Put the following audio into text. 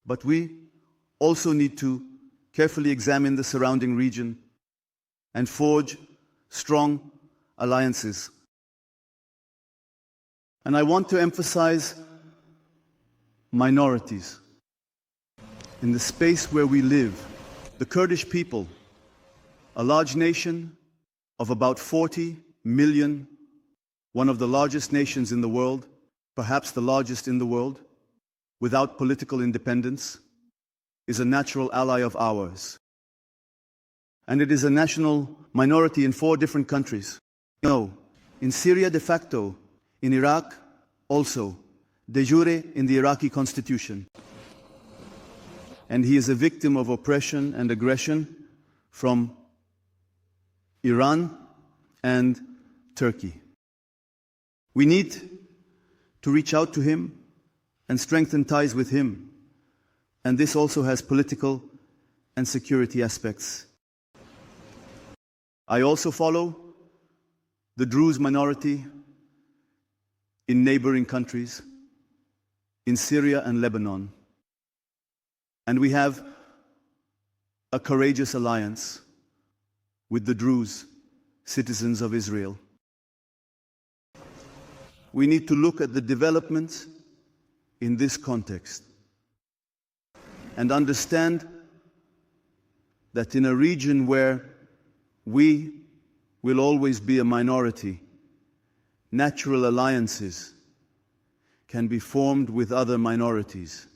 But we also need to carefully examine the surrounding region and forge strong alliances. And I want to emphasize minorities. In the space where we live, the Kurdish people, a large nation of about 40 million, one of the largest nations in the world, perhaps the largest in the world, without political independence, is a natural ally of ours. And it is a national minority in 4 different countries. No, in Syria de facto, in Iraq also, de jure in the Iraqi constitution. And he is a victim of oppression and aggression from Iran and Turkey. We need to reach out to him and strengthen ties with him. And this also has political and security aspects. I also follow the Druze minority in neighboring countries, in Syria and Lebanon. And we have a courageous alliance with the Druze, citizens of Israel. We need to look at the developments in this context and understand that in a region where we will always be a minority, natural alliances can be formed with other minorities.